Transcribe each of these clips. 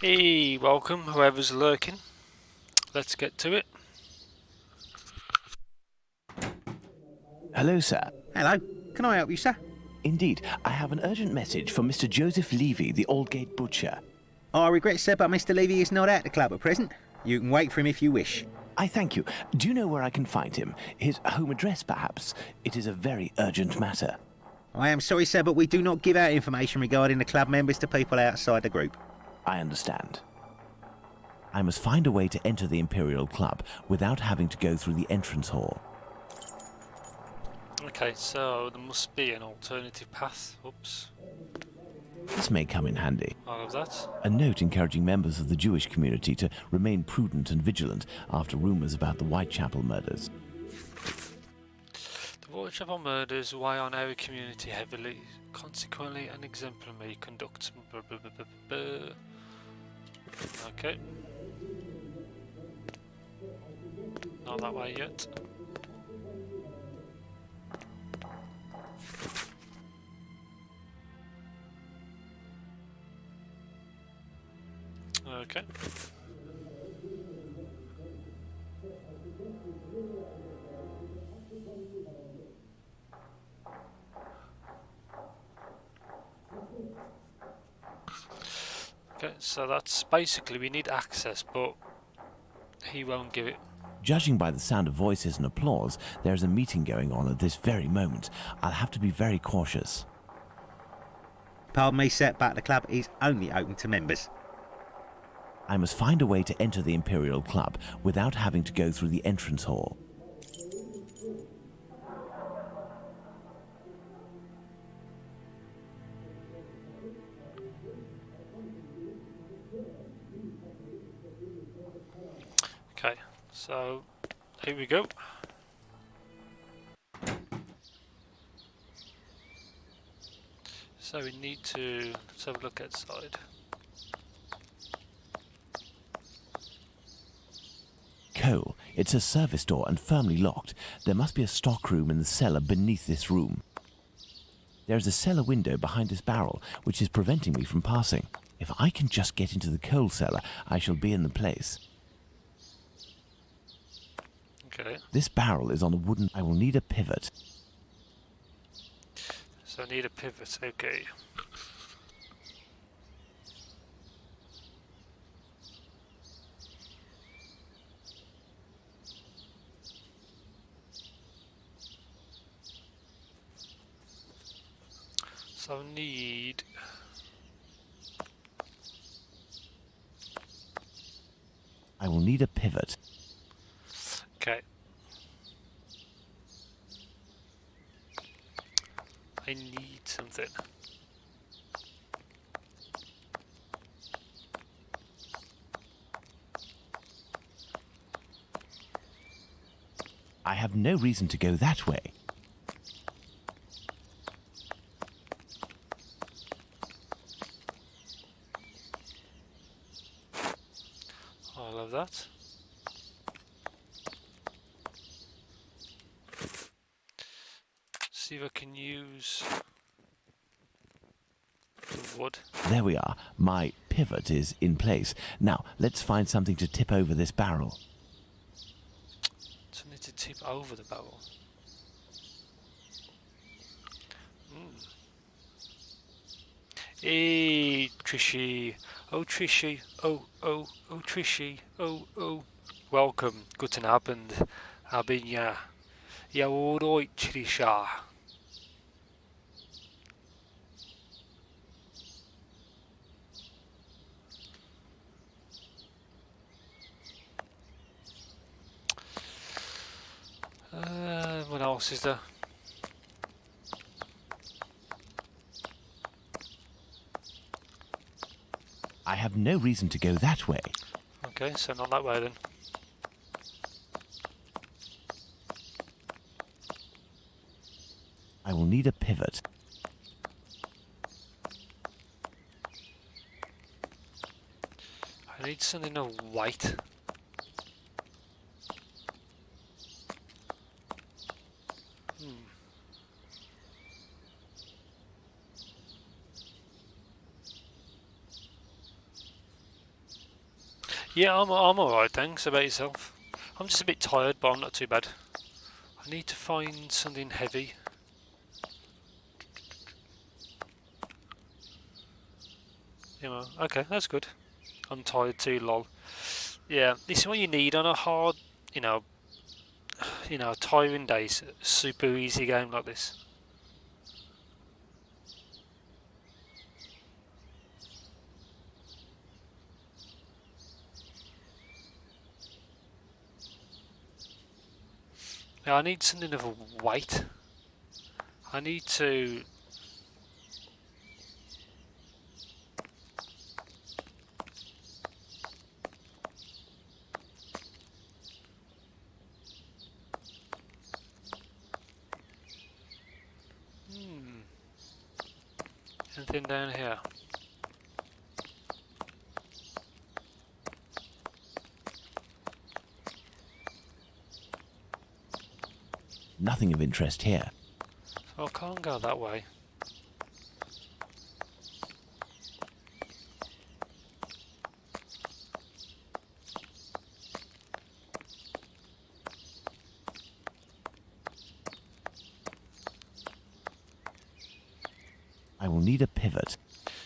Hey, welcome, whoever's lurking. Let's get to it. Hello, sir. Hello, can I help you, sir? Indeed, I have an urgent message for Mr. Joseph Levy, the Aldgate butcher. I regret, sir, but Mr. Levy is not at the club at present. You can wait for him if you wish. I thank you. Do you know where I can find him? His home address, perhaps? It is a very urgent matter. I am sorry, sir, but we do not give out information regarding the club members to people outside the group. I understand. I must find a way to enter the Imperial Club without having to go through the entrance hall. Okay, so there must be an alternative path. Oops. This may come in handy. All of that. A note encouraging members of the Jewish community to remain prudent and vigilant after rumours about the Whitechapel murders. The Whitechapel murders weigh on our community heavily. Consequently, an exemplar may conduct. Okay. Not that way yet. Okay. Okay, so that's basically we need access, but he won't give it. Judging by the sound of voices and applause, there is a meeting going on at this very moment. I'll have to be very cautious. Pardon me, sir, but the club is only open to members. I must find a way to enter the Imperial Club without having to go through the entrance hall. Okay, so here we go. So we need to, let's have a look outside. Cole, it's a service door and firmly locked. There must be a stock room in the cellar beneath this room. There is a cellar window behind this barrel, which is preventing me from passing. If I can just get into the coal cellar, I shall be in the place. Okay, This barrel is on a wooden... I will need a pivot. so I need a pivot, okay. So I need... I will need a pivot. Okay. I need something. I have no reason to go that way. All of that. See if I can use the wood. There we are. My pivot is in place. Now, let's find something to tip over this barrel. So I need to tip over the barrel. Hey, Trishy. Oh, Trishy. Oh, Trishy. Oh. Welcome. Guten Abend. Haben ja. Ja, alright, Trisha. What else is there? I have no reason to go that way. Okay, so not that way then. I will need a pivot. I need something of white. Yeah, I'm alright, thanks. About yourself? I'm just a bit tired, but I'm not too bad. I need to find something heavy. You know, okay, that's good. I'm tired too, lol. Yeah, this is what you need on a hard, you know, tiring day. Super easy game like this. Now I need something of a weight. I need to. Anything down here? Nothing of interest here. Oh, I can't go that way. I will need a pivot.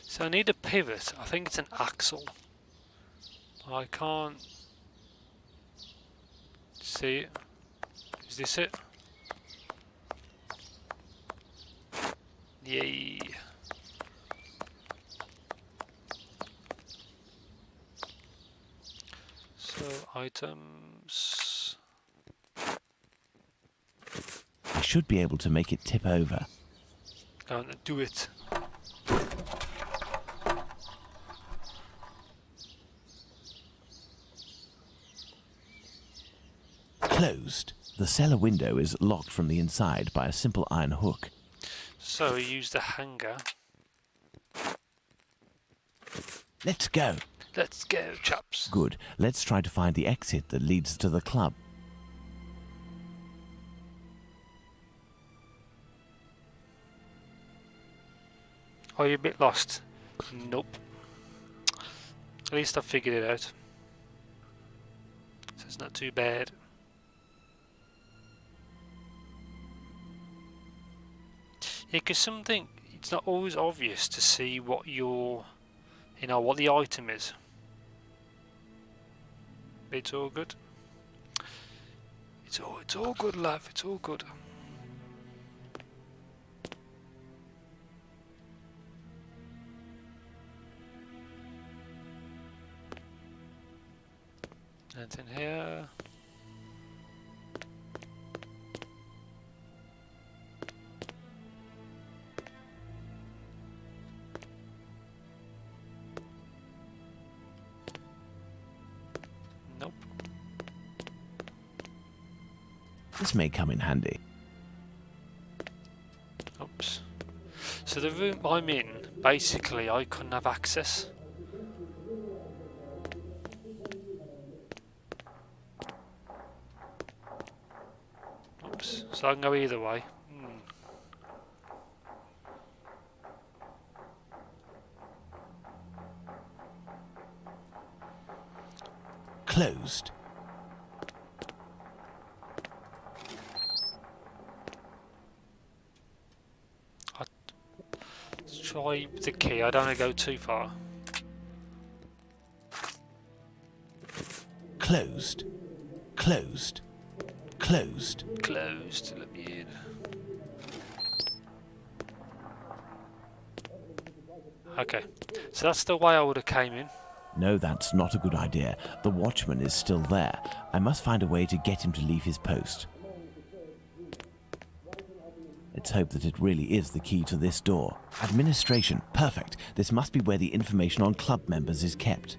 So I need a pivot. I think it's an axle. I can't see it. Is this it? Yay. So items. I should be able to make it tip over. Do it. Closed. The cellar window is locked from the inside by a simple iron hook. So we use the hanger. Let's go. Let's go, chaps. Good. Let's try to find the exit that leads to the club. Are you a bit lost? Nope. At least I figured it out. So it's not too bad. Yeah, because something, it's not always obvious to see what your, what the item is. It's all good. It's all good, love. It's all good. Anything here? Nope. This may come in handy. Oops. So the room I'm in, basically, I couldn't have access. Oops. So I can go either way. Closed. Let's try the key. I don't want to go too far. Closed. Closed. Closed. Closed. Let me in. Okay. So that's the way I would have came in. No, that's not a good idea. The watchman is still there. I must find a way to get him to leave his post. Let's hope that it really is the key to this door. Administration. Perfect. This must be where the information on club members is kept.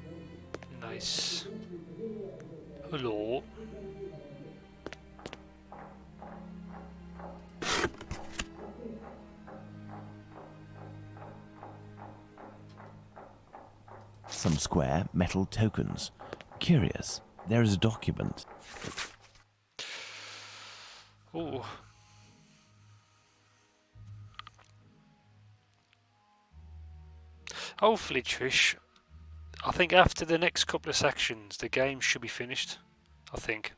Nice. Hello. Some square metal tokens. Curious. There is a document. Oh. Hopefully, Trish, I think after the next couple of sections, the game should be finished. I think.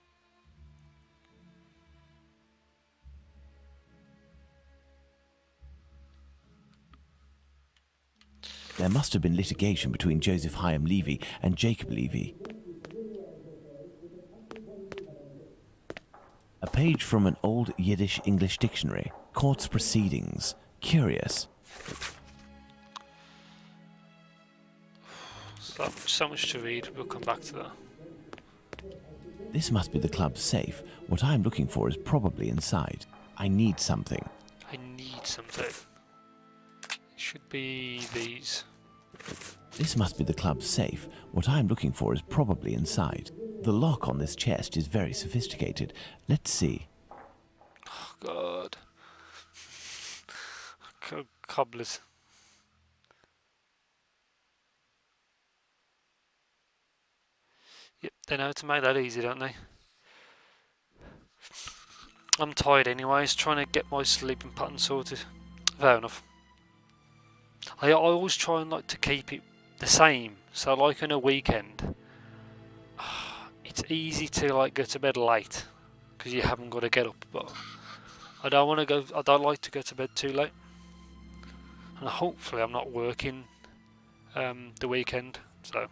There must have been litigation between Joseph Hyam Levy and Jacob Levy. A page from an old Yiddish-English dictionary. Court's proceedings. Curious. So much to read. We'll come back to that. This must be the club's safe. What I'm looking for is probably inside. I need something. I need something. It should be these. This must be the club's safe. What I'm looking for is probably inside. The lock on this chest is very sophisticated. Let's see. Oh God. Cobblers. Yep, they know how to make that easy, don't they? I'm tired anyways, trying to get my sleeping pattern sorted. Fair enough. I always try and like to keep it the same. So like on a weekend, it's easy to like go to bed late because you haven't got to get up. But I don't want to go. I don't like to go to bed too late. And hopefully I'm not working the weekend. So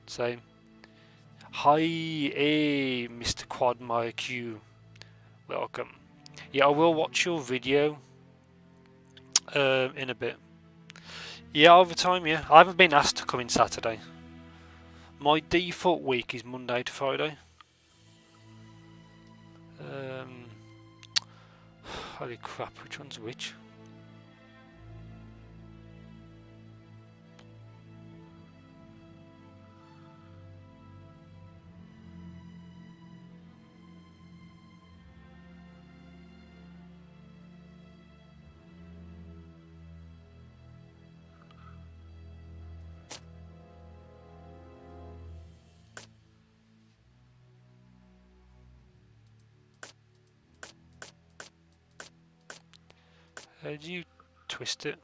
same. Hi, hey, Mr. Quadmire Q. Welcome. Yeah, I will watch your video in a bit. Yeah, overtime, yeah. I haven't been asked to come in Saturday. My default week is Monday to Friday. Holy crap, which one's which? How do you twist it?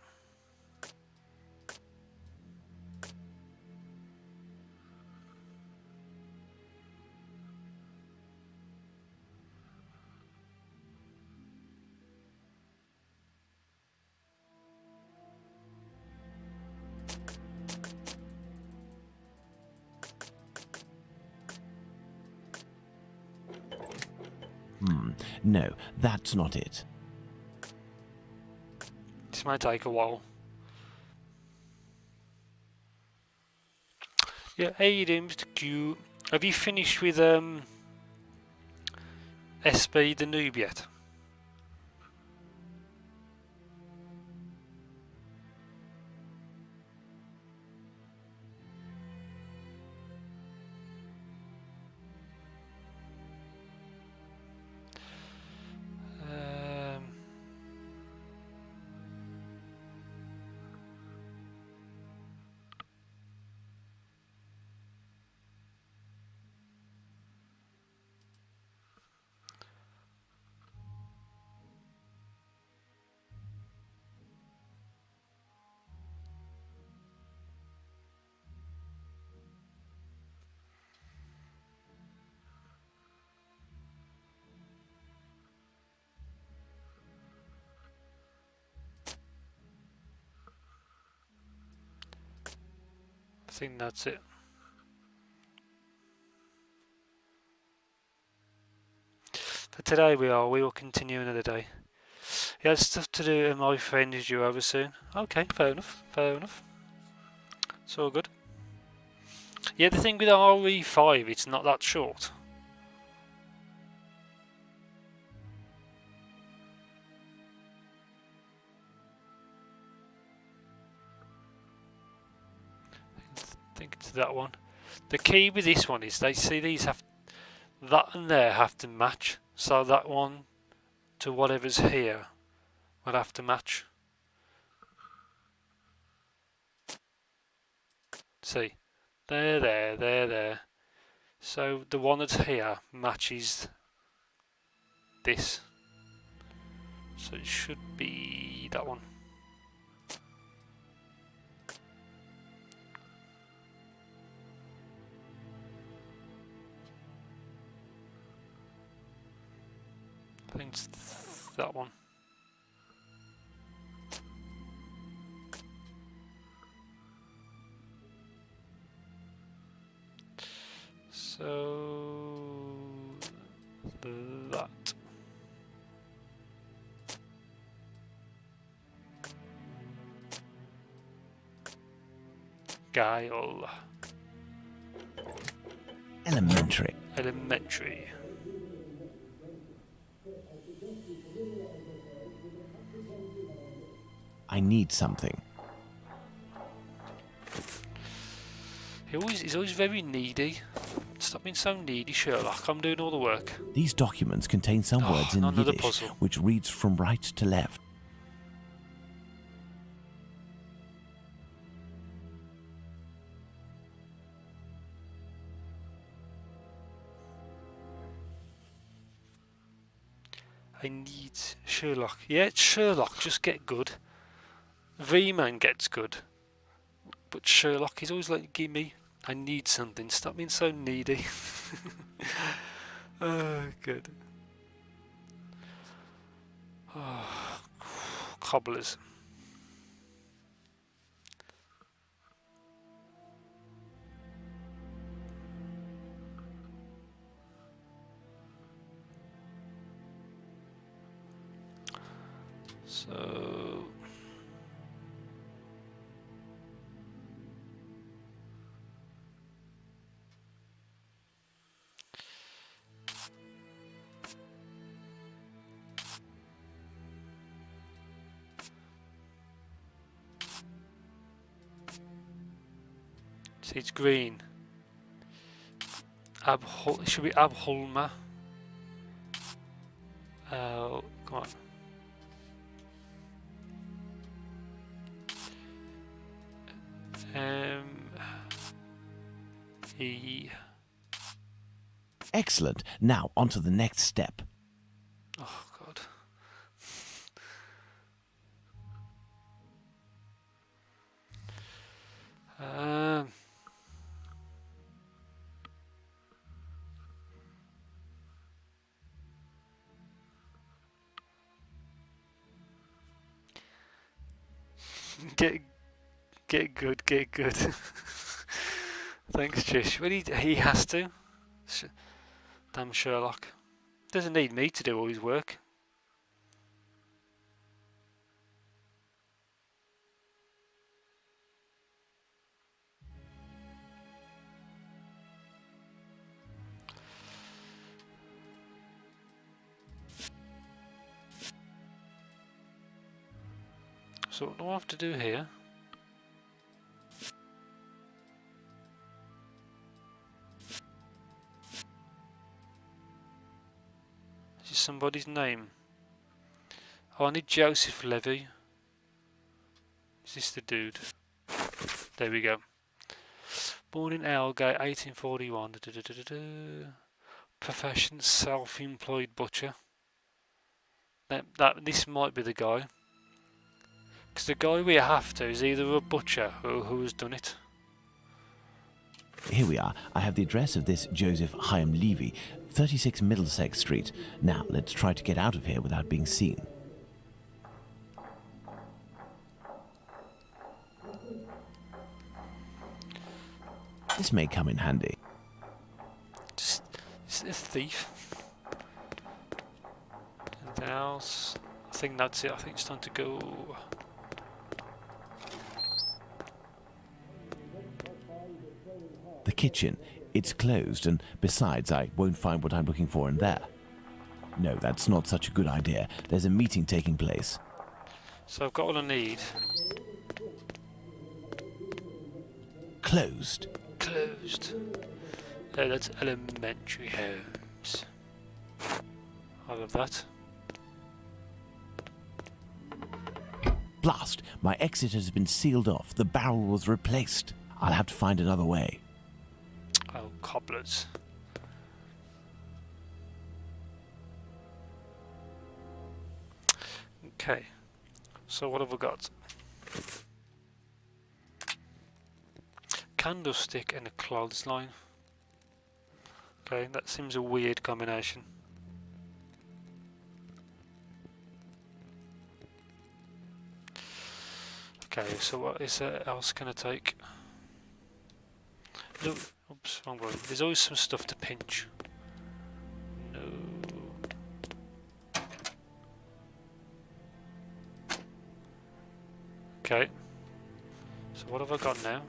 No, that's not it. This might take a while. Yeah, how you doing, Mr. Q? Have you finished with SB the noob yet? I think that's it. For today we will continue another day. He has stuff to do and my friend is due over soon. Okay, fair enough, fair enough. It's all good. Yeah, the thing with RE5, it's not that short. I think it's that one. The key with this one is they see these have that and there have to match. So that one to whatever's here will have to match. See, there. So the one that's here matches this. So it should be that one. I think it's that one. So that. Guile. Elementary. Elementary. I need something. He's always very needy. Stop being so needy, Sherlock. I'm doing all the work. These documents contain some words in another Yiddish, puzzle. which reads from right to left. I need Sherlock. Yeah, it's Sherlock. Just get good. V-Man gets good. But Sherlock, he's always like, give me. I need something. Stop being so needy. Oh, good. Oh, cobblers. So see, it's green. It should be Abhulma. Oh, come on. E. Excellent. Now, on to the next step. Oh, God. Get good, get good. Thanks, Trish. Well, he has to. Damn Sherlock. Doesn't need me to do all his work. So what do I have to do here? Is this somebody's name? Oh, I need Joseph Levy. Is this the dude? There we go. Born in Algate, 1841. Profession, self-employed butcher. This might be the guy. Because the guy we have to is either a butcher or who has done it. Here we are. I have the address of this Joseph Chaim Levy, 36 Middlesex Street. Now, let's try to get out of here without being seen. This may come in handy. Is it a thief? Anything else? I think that's it. I think it's time to go. The kitchen. It's closed, and besides, I won't find what I'm looking for in there. No, that's not such a good idea. There's a meeting taking place. So I've got all I need. Closed. Closed. Oh, that's elementary homes. I love that. Blast! My exit has been sealed off. The barrel was replaced. I'll have to find another way. Oh, cobblers. Okay. So what have we got? Candlestick and a clothesline. Okay, that seems a weird combination. Okay, so what is there else can I take? No, oops, wrong one. There's always some stuff to pinch. No. Okay. So what have I got now?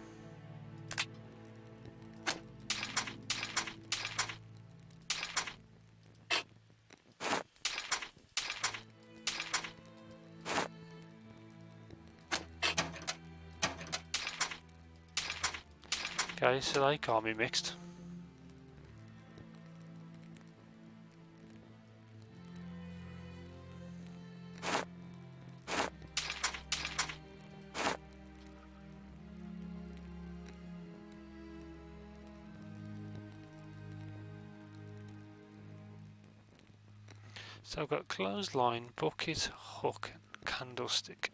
Okay, so they can't be mixed. So I've got clothesline, bucket, hook, candlestick.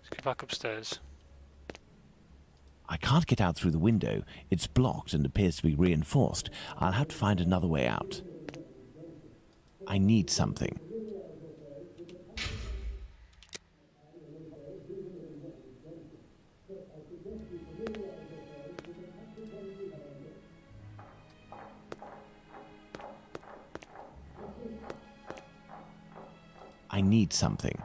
Let's go back upstairs. I can't get out through the window. It's blocked and appears to be reinforced. I'll have to find another way out. I need something. I need something.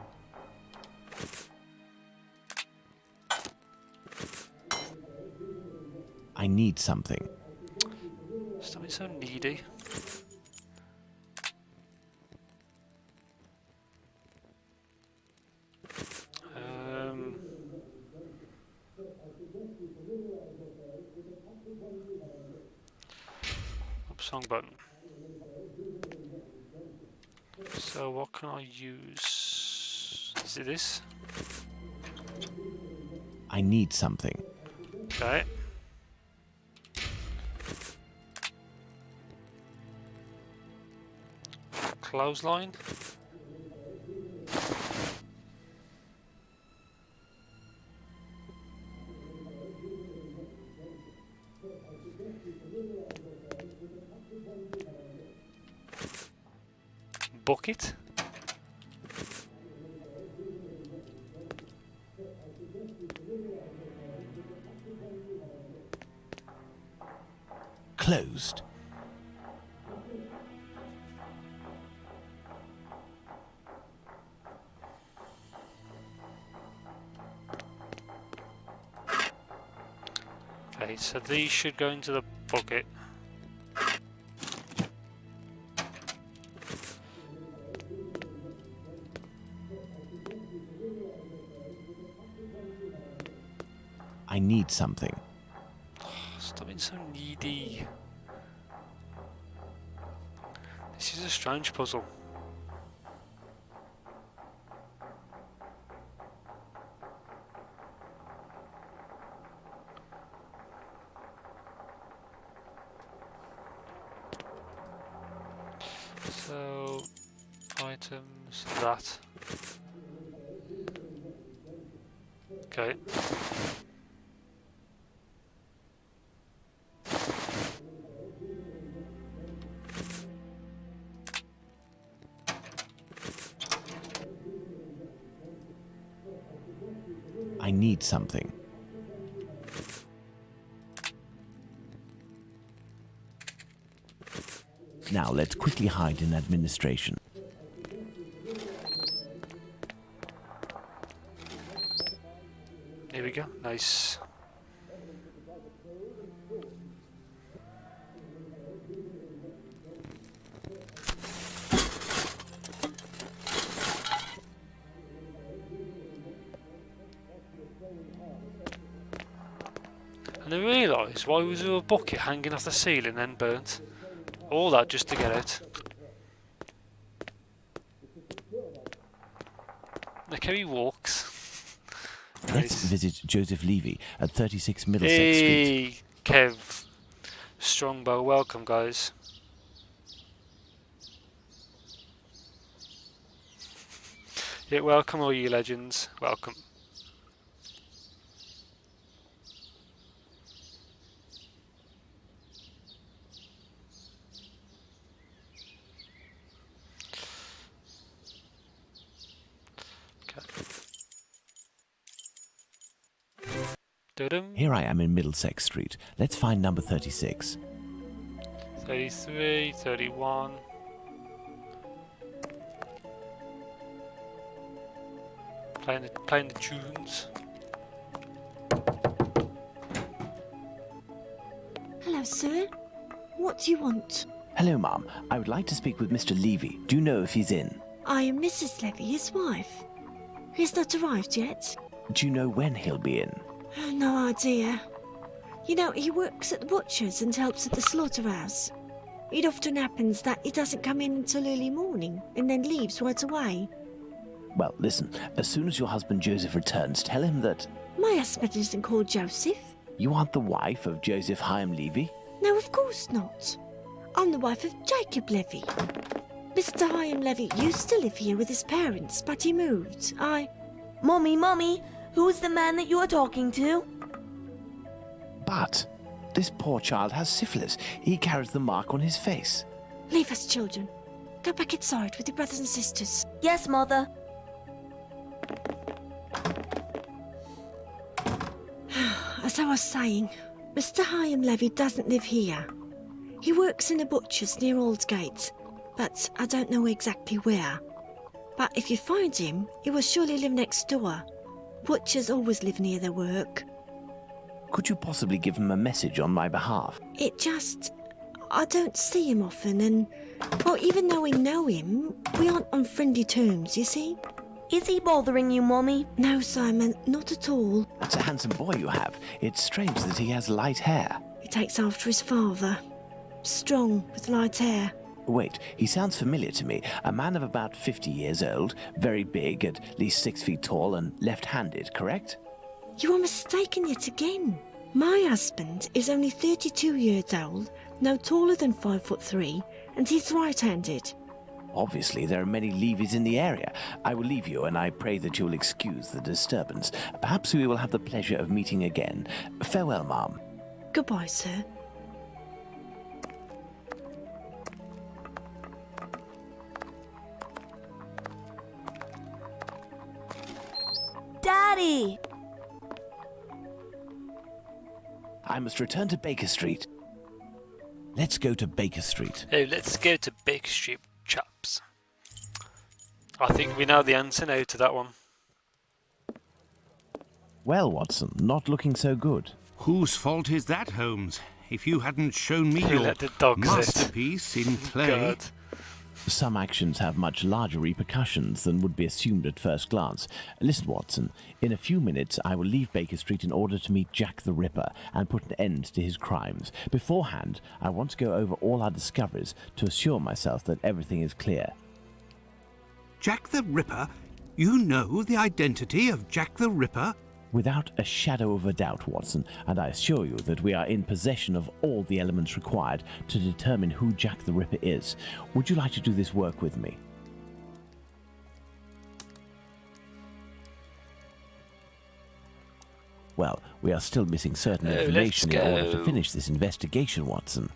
I need something. Stop being so needy. Oops, wrong button. So what can I use? Is it this? I need something. Okay. Clothesline. Bucket. Closed. Okay, so these should go into the bucket. I need something. Stop being so needy. This is a strange puzzle. So, items, that. Okay. I need something. Now let's quickly hide in administration. Here we go. Nice. And I realised, why was there a bucket hanging off the ceiling then burnt? All that just to get out. Look how he walks. Let's Nice. visit Joseph Levy at 36 Middlesex Street. Hey, Kev. Strongbow, welcome guys. Yeah, welcome all you legends. Welcome. Okay. Dudum. Here I am in Middlesex Street. Let's find number 36. 33, 31. Playing the tunes. Hello, sir. What do you want? Hello, Ma'am. I would like to speak with Mr. Levy. Do you know if he's in? I am Mrs. Levy, his wife. He's not arrived yet. Do you know when he'll be in? No idea. You know, he works at the butcher's and helps at the slaughterhouse. It often happens that he doesn't come in until early morning and then leaves right away. Well, listen. As soon as your husband Joseph returns, tell him that My husband isn't called Joseph. you aren't the wife of Joseph Hyam Levy. No, of course not. I'm the wife of Jacob Levy. Mr. Hyam Levy used to live here with his parents, but he moved. Mommy, who's the man that you are talking to? But this poor child has syphilis. He carries the mark on his face. Leave us, children. Go back inside with your brothers and sisters. Yes, Mother. As I was saying, Mr. Hyam Levy doesn't live here. He works in a butcher's near Aldgate, but I don't know exactly where. But if you find him, he will surely live next door. Butchers always live near their work. Could you possibly give him a message on my behalf? I don't see him often, and, well, even though we know him, we aren't on friendly terms, you see? Is he bothering you, Mommy? No, Simon, not at all. That's a handsome boy you have. It's strange that he has light hair. He takes after his father. Strong, with light hair. Wait, he sounds familiar to me. A man of about 50 years old, very big, at least 6 feet tall, and left-handed, correct? You are mistaken yet again. My husband is only 32 years old, no taller than 5'3", and he's right-handed. Obviously, there are many Levys in the area. I will leave you, and I pray that you will excuse the disturbance. Perhaps we will have the pleasure of meeting again. Farewell, Ma'am. Goodbye, sir. Daddy! I must return to Baker Street. Let's go to Baker Street. Oh, let's go to Baker Street, chaps. I think we know the answer now to that one. Well, Watson, not looking so good. Whose fault is that, Holmes? If you hadn't shown me Who your let the dog sit? masterpiece in clay... God. Some actions have much larger repercussions than would be assumed at first glance. Listen, Watson, in a few minutes I will leave Baker Street in order to meet Jack the Ripper and put an end to his crimes. Beforehand, I want to go over all our discoveries to assure myself that everything is clear. Jack the Ripper? You know the identity of Jack the Ripper? Without a shadow of a doubt, Watson, and I assure you that we are in possession of all the elements required to determine who Jack the Ripper is. Would you like to do this work with me? Well, we are still missing certain information in order to go. finish this investigation, Watson.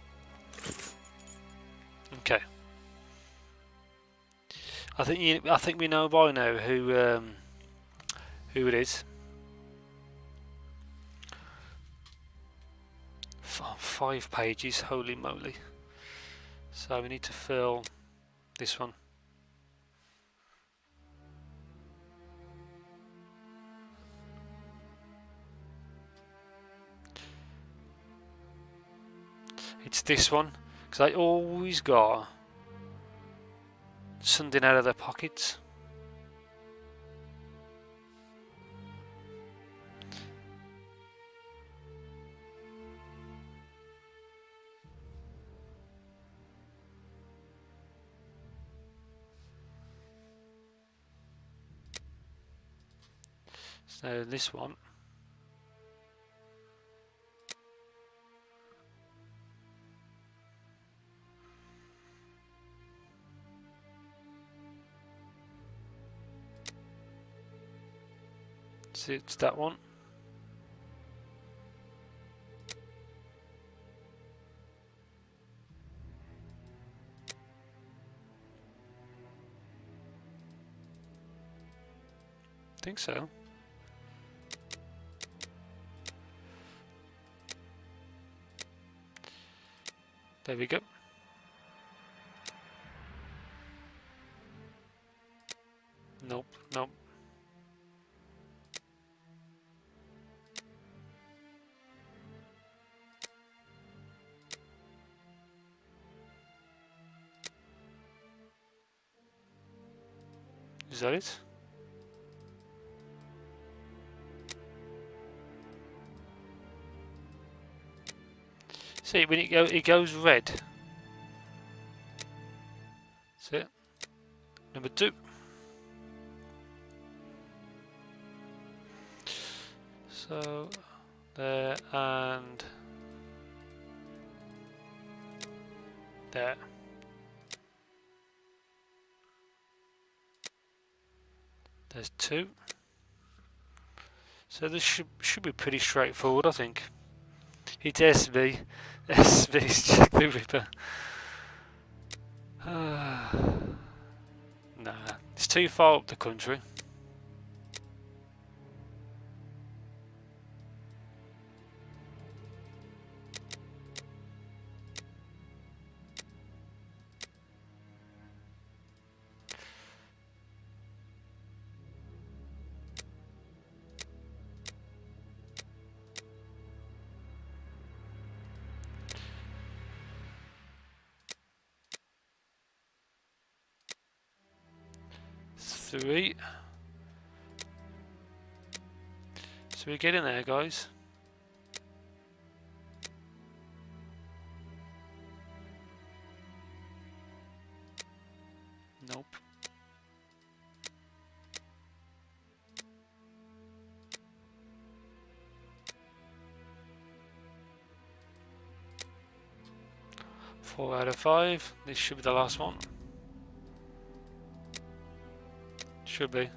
Okay. I think we know by now who it is. 5 pages, holy moly. So we need to fill this one. It's this one, because they always got something out of their pockets. So this one. See, it's that one. Think so. There we go. Nope, nope. Is that it? See, when it goes red. That's it. Number 2. So there and there. There's 2. So this should be pretty straightforward, I think. It's SB. SB's Jack the Ripper. Nah, it's too far up the country. Three. So we get in there, guys. Nope. Four out of 5. This should be the last one. Should be.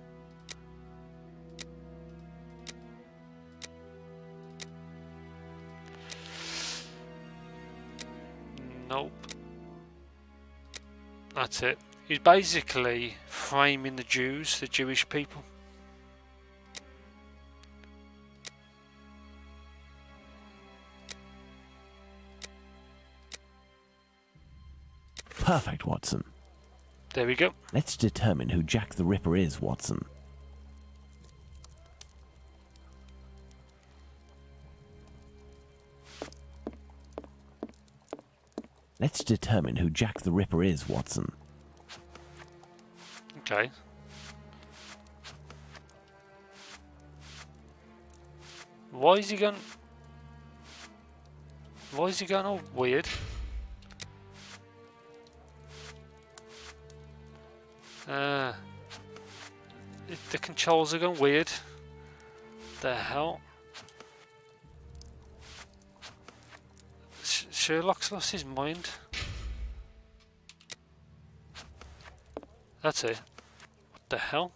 Nope. That's it. He's basically framing the Jews, the Jewish people. Perfect, Watson. There we go. Let's determine who Jack the Ripper is, Watson. Let's determine who Jack the Ripper is, Watson. Okay. Why is he going all weird? The controls are going weird. The hell? Sherlock's lost his mind. That's it. What the hell?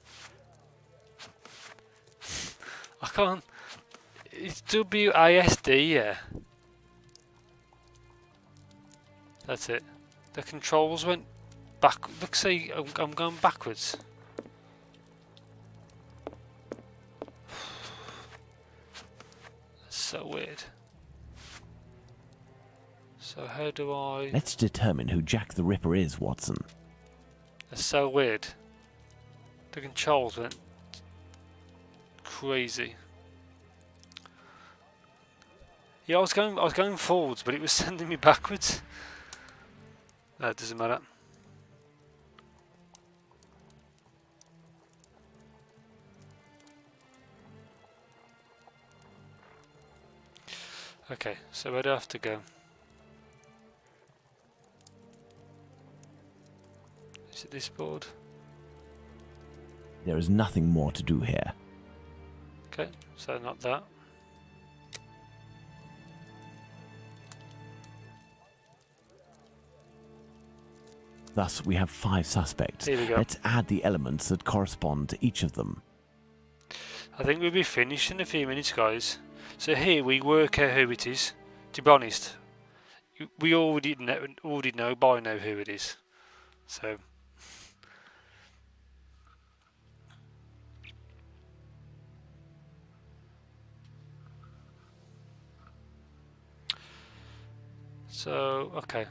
I can't. It's WASD, yeah. That's it. The controls went back. Look, see, I'm going backwards. That's so weird. So how do I... Let's determine who Jack the Ripper is, Watson. That's so weird. The controls went crazy. Yeah, I was going forwards, but it was sending me backwards. That doesn't matter. Okay, so where do I have to go? Is it this board? There is nothing more to do here. Okay, so not that. Thus, we have 5 suspects. Here we go. Let's add the elements that correspond to each of them. I think we'll be finished in a few minutes, guys. So here we work out who it is. To be honest, we already know by now who it is. So okay.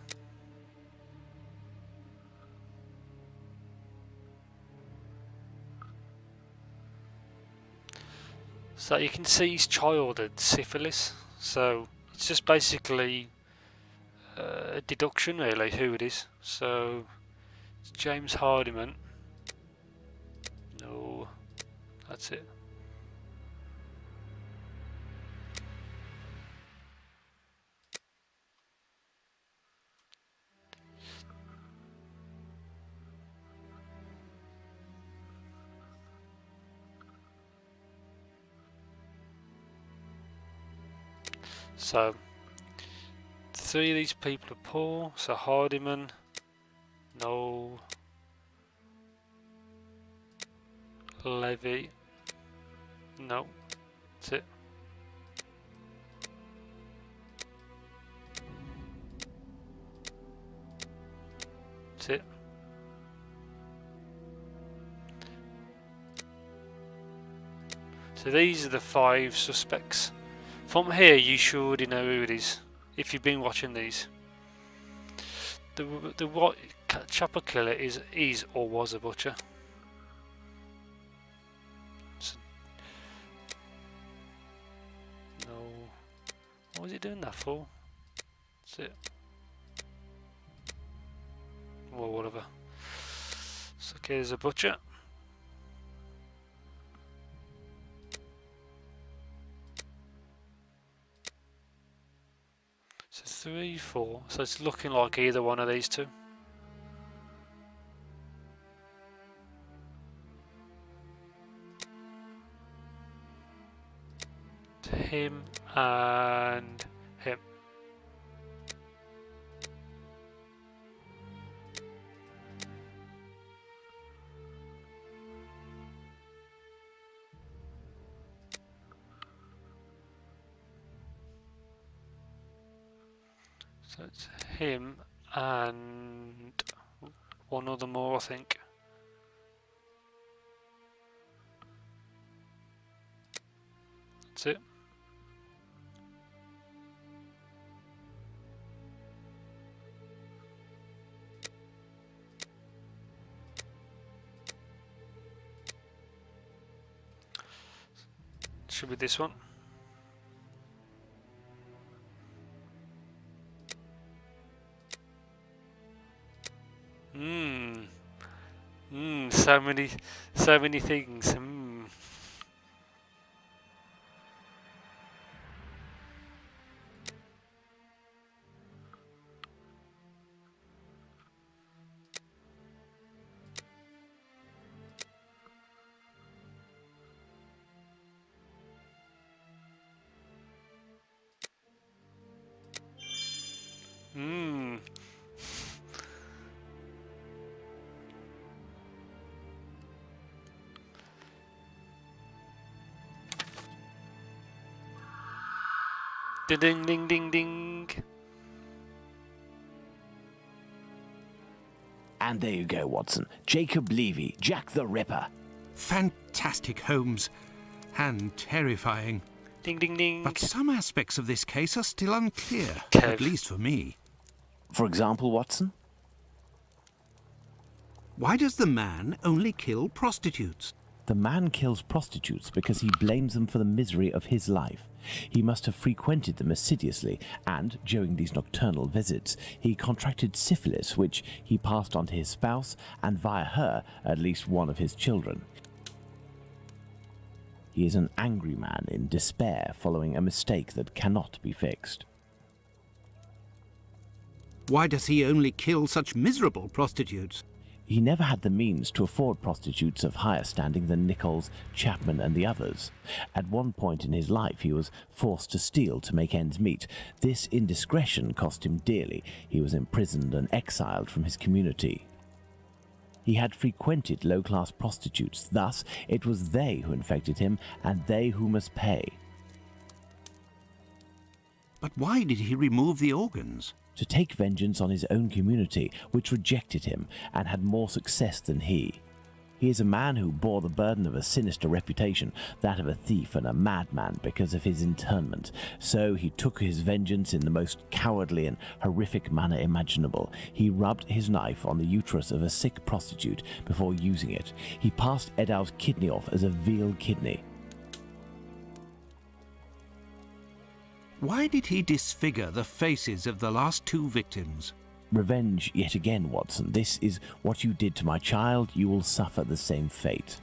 So you can see his child had syphilis. So it's just basically a deduction, really, who it is. So it's James Hardiman. No, that's it. So 3 of these people are poor. So Hardiman, no. Levy, no. That's it. That's it. So these are the 5 suspects. From here, you should already know who it is if you've been watching these. The what chopper killer is or was a butcher. So, no, what was he doing that for? That's it. Well, whatever. So okay, there's a butcher. So 3, 4. So it's looking like either one of these two. Him and him. So it's him and one other more, I think. That's it. Should be this one. So many things. Ding ding ding ding ding. And there you go, Watson. Jacob Levy, Jack the Ripper. Fantastic, Holmes. And terrifying. Ding ding ding. But some aspects of this case are still unclear, Kev. at least for me. For example, Watson? Why does the man only kill prostitutes? The man kills prostitutes because he blames them for the misery of his life. He must have frequented them assiduously, and during these nocturnal visits, he contracted syphilis, which he passed on to his spouse, and via her, at least one of his children. He is an angry man in despair following a mistake that cannot be fixed. Why does he only kill such miserable prostitutes? He never had the means to afford prostitutes of higher standing than Nichols, Chapman and the others. At one point in his life he was forced to steal to make ends meet. This indiscretion cost him dearly. He was imprisoned and exiled from his community. He had frequented low-class prostitutes, thus it was they who infected him and they who must pay. But why did he remove the organs? To take vengeance on his own community, which rejected him and had more success than he. He is a man who bore the burden of a sinister reputation, that of a thief and a madman, because of his internment. So he took his vengeance in the most cowardly and horrific manner imaginable. He rubbed his knife on the uterus of a sick prostitute before using it. He passed Edow's kidney off as a veal kidney. Why did he disfigure the faces of the last two victims? Revenge yet again, Watson. This is what you did to my child. You will suffer the same fate.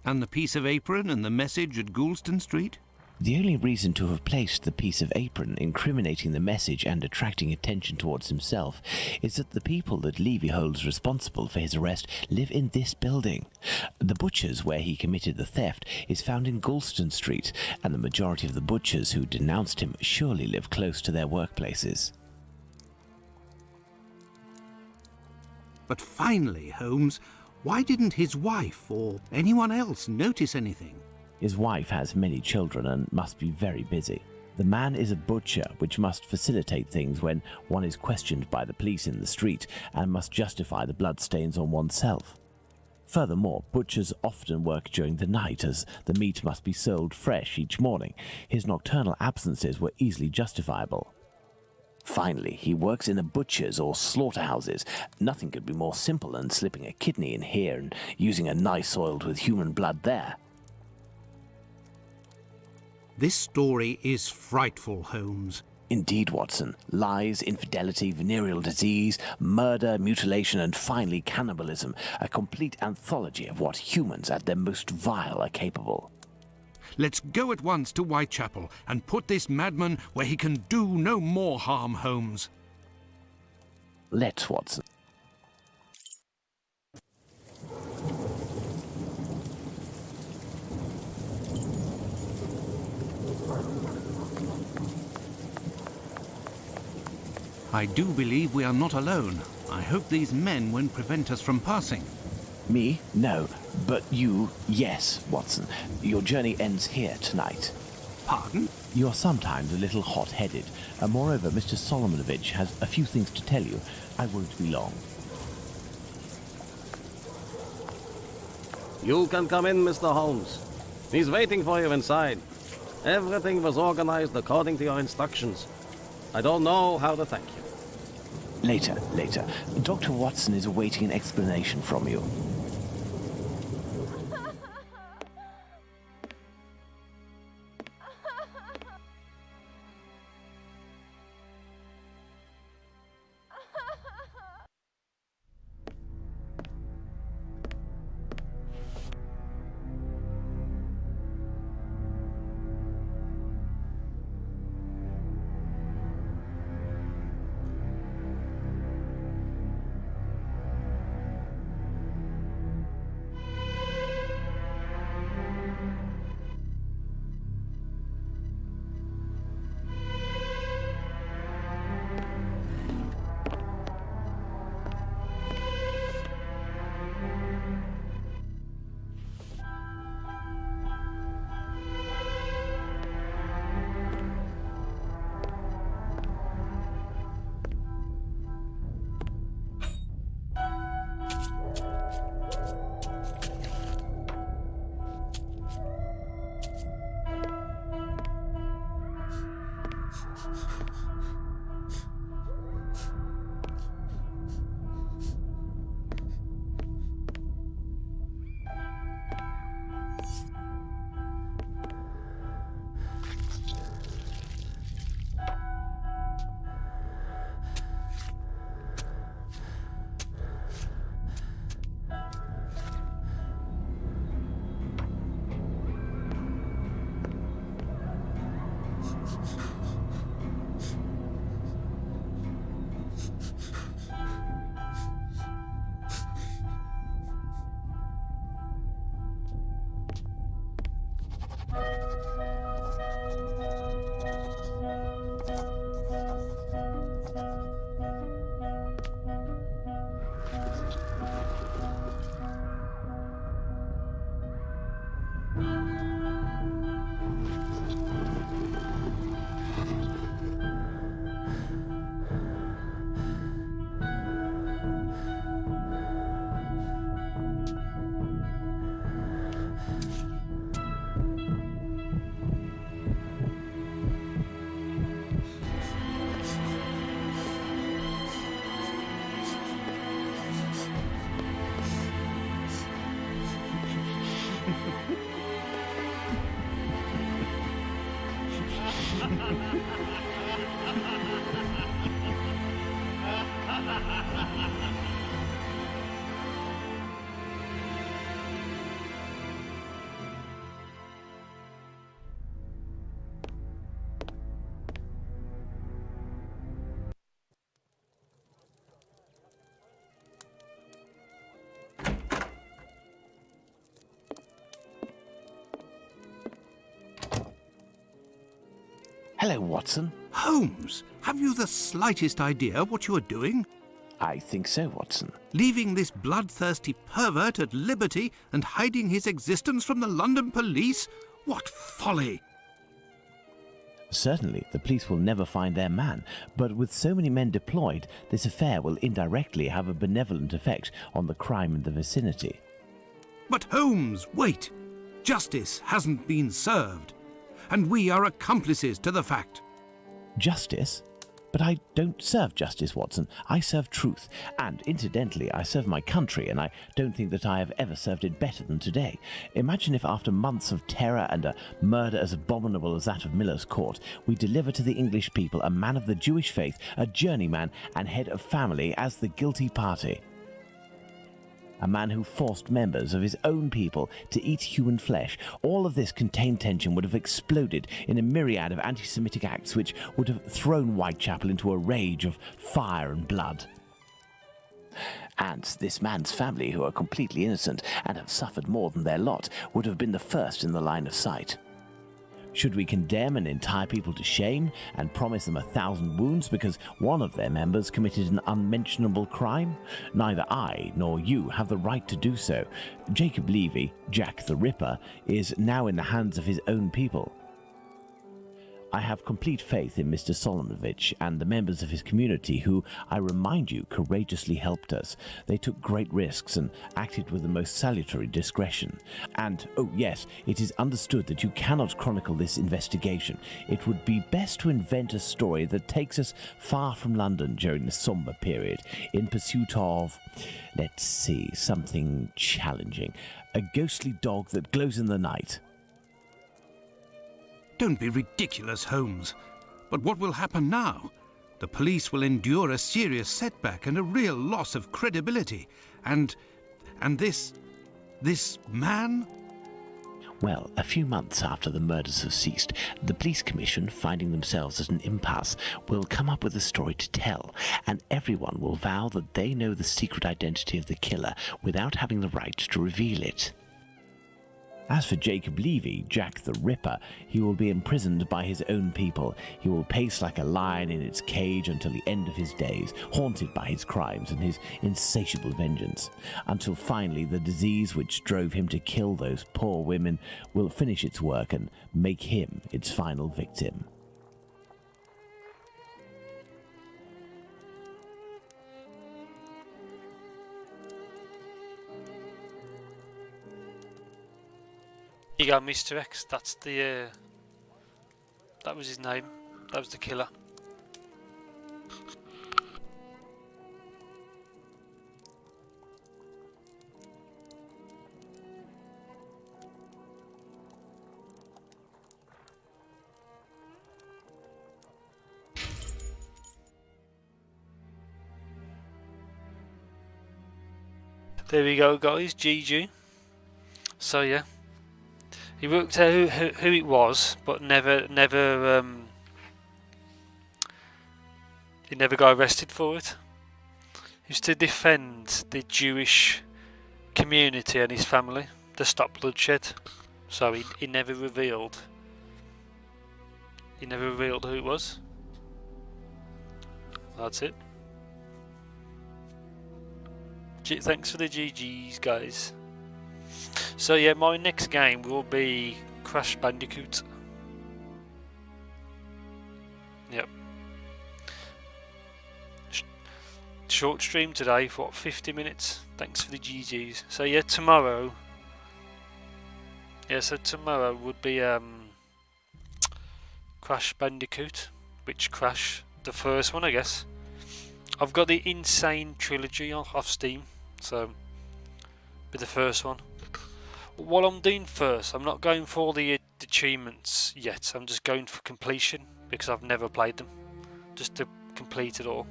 And the piece of apron and the message at Goulston Street? The only reason to have placed the piece of apron incriminating the message and attracting attention towards himself is that the people that Levy holds responsible for his arrest live in this building. The butcher's where he committed the theft is found in Goulston Street, and the majority of the butchers who denounced him surely live close to their workplaces. But finally, Holmes, why didn't his wife or anyone else notice anything? His wife has many children and must be very busy. The man is a butcher, which must facilitate things when one is questioned by the police in the street and must justify the bloodstains on oneself. Furthermore, butchers often work during the night as the meat must be sold fresh each morning. His nocturnal absences were easily justifiable. Finally, he works in the butchers or slaughterhouses. Nothing could be more simple than slipping a kidney in here and using a knife soiled with human blood there. This story is frightful, Holmes. Indeed, Watson. Lies, infidelity, venereal disease, murder, mutilation, and finally cannibalism. A complete anthology of what humans at their most vile are capable. Let's go at once to Whitechapel and put this madman where he can do no more harm, Holmes. Let's, Watson. I do believe we are not alone. I hope these men won't prevent us from passing. Me? No. But you, yes, Watson. Your journey ends here tonight. Pardon? You're sometimes a little hot-headed. Moreover, Mr. Solomonovich has a few things to tell you. I won't be long. You can come in, Mr. Holmes. He's waiting for you inside. Everything was organized according to your instructions. I don't know how to thank you. Later. Dr. Watson is awaiting an explanation from you. Hello, Watson. Holmes, have you the slightest idea what you are doing? I think so, Watson. Leaving this bloodthirsty pervert at liberty and hiding his existence from the London police? What folly! Certainly, the police will never find their man, but with so many men deployed, this affair will indirectly have a benevolent effect on the crime in the vicinity. But Holmes, wait! Justice hasn't been served, and we are accomplices to the fact. Justice? But I don't serve justice, Watson. I serve truth. And incidentally, I serve my country, and I don't think that I have ever served it better than today. Imagine if after months of terror and a murder as abominable as that of Miller's Court, we deliver to the English people a man of the Jewish faith, a journeyman and head of family as the guilty party. A man who forced members of his own people to eat human flesh. All of this contained tension would have exploded in a myriad of anti-Semitic acts which would have thrown Whitechapel into a rage of fire and blood. And this man's family, who are completely innocent and have suffered more than their lot, would have been the first in the line of sight. Should we condemn an entire people to shame and promise them 1,000 wounds because one of their members committed an unmentionable crime? Neither I nor you have the right to do so. Jacob Levy, Jack the Ripper, is now in the hands of his own people. I have complete faith in Mr. Solonovich and the members of his community who, I remind you, courageously helped us. They took great risks and acted with the most salutary discretion. And, oh yes, it is understood that you cannot chronicle this investigation. It would be best to invent a story that takes us far from London during the sombre period, in pursuit of, let's see, something challenging. A ghostly dog that glows in the night. Don't be ridiculous, Holmes. But what will happen now? The police will endure a serious setback and a real loss of credibility. And this man? Well, a few months after the murders have ceased, the police commission, finding themselves at an impasse, will come up with a story to tell, and everyone will vow that they know the secret identity of the killer without having the right to reveal it. As for Jacob Levy, Jack the Ripper, he will be imprisoned by his own people. He will pace like a lion in its cage until the end of his days, haunted by his crimes and his insatiable vengeance, until finally the disease which drove him to kill those poor women will finish its work and make him its final victim. You go, Mr. X. That's the. That was his name. That was the killer. There we go, guys. GG. So yeah. He worked out who it was, but never he never got arrested for it. He was to defend the Jewish community and his family, to stop bloodshed. So he never revealed. He never revealed who it was. That's it. Thanks for the GGs, guys. So yeah, my next game will be Crash Bandicoot. Yep. Short stream today for what, 50 minutes. Thanks for the GGs. So yeah, tomorrow. Yeah, so tomorrow would be Crash Bandicoot. Which Crash? The first one, I guess. I've got the Insane Trilogy off Steam, so be the first one. What I'm doing first, I'm not going for the achievements yet. I'm just going for completion. because I've never played them, just to complete it all.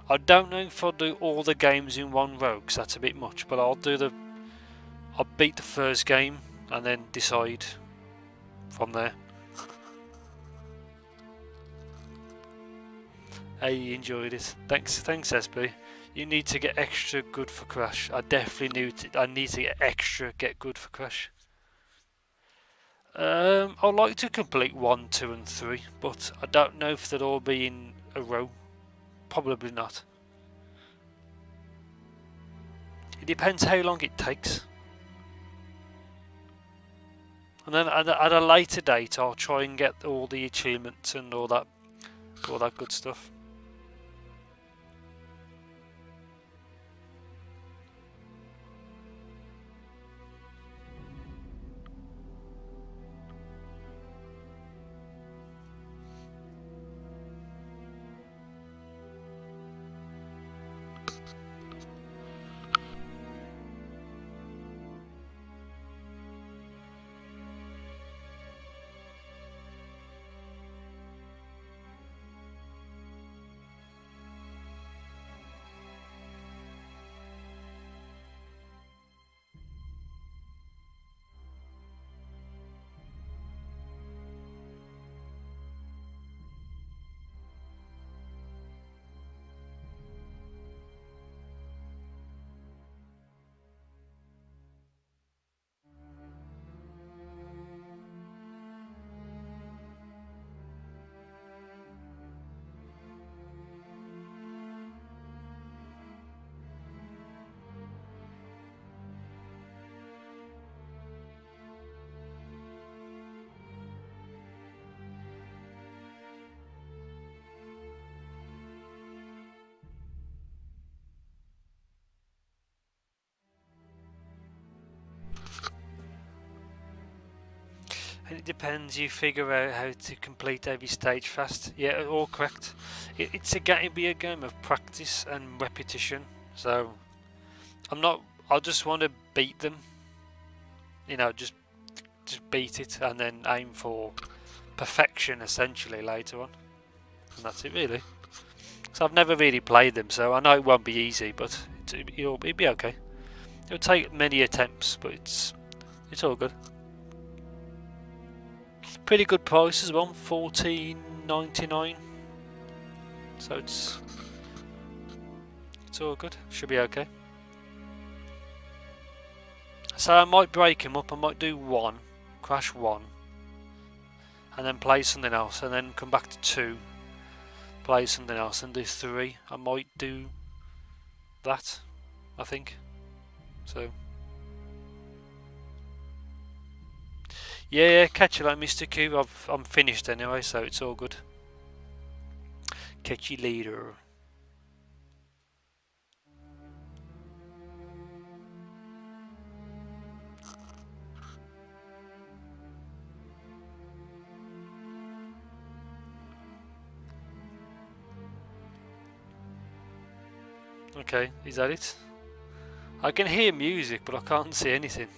I don't know if I'll do all the games in one row, because that's a bit much, but I'll beat the first game and then decide from there. I enjoyed it. Thanks SB. You need to get extra good for Crash. I definitely need to get good for Crash. I'd like to complete 1, 2 and 3, but I don't know if they'll all be in a row. Probably not. It depends how long it takes. And then at a later date I'll try and get all the achievements and all that good stuff. And it depends, you figure out how to complete every stage fast. Yeah, all correct. It'll be a game of practice and repetition. So I just want to beat them. You know, just beat it and then aim for perfection essentially later on. And that's it really. So I've never really played them, so I know it won't be easy, but it'll be okay. It'll take many attempts, but it's all good. Pretty good price as well, $14.99. So it's all good. Should be okay. So I might break him up. I might do 1, Crash 1, and then play something else, and then come back to 2, play something else, and do 3. I might do that, I think. So. Yeah, catch you later, Mr. Q. I'm finished anyway, so it's all good. Catch you later. Okay, is that it? I can hear music, but I can't see anything.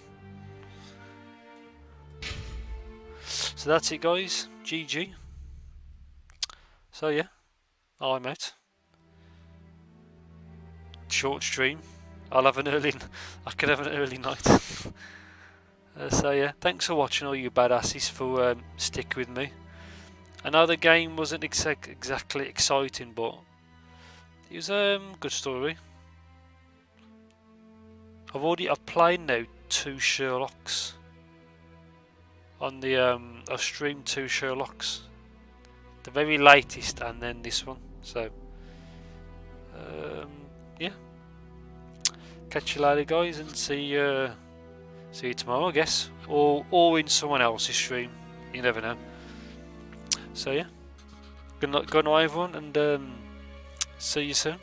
So that's it, guys. GG. So yeah, I'm out. Short stream. I could have an early night. So yeah, thanks for watching, all you badasses, for stick with me. I know the game wasn't exactly exciting, but it was a good story. I've played now 2 Sherlocks. On the I've streamed 2 Sherlocks, the very latest, and then this one. So yeah, catch you later, guys, and see you tomorrow, I guess, or in someone else's stream. You never know. So yeah, good night everyone, and see you soon.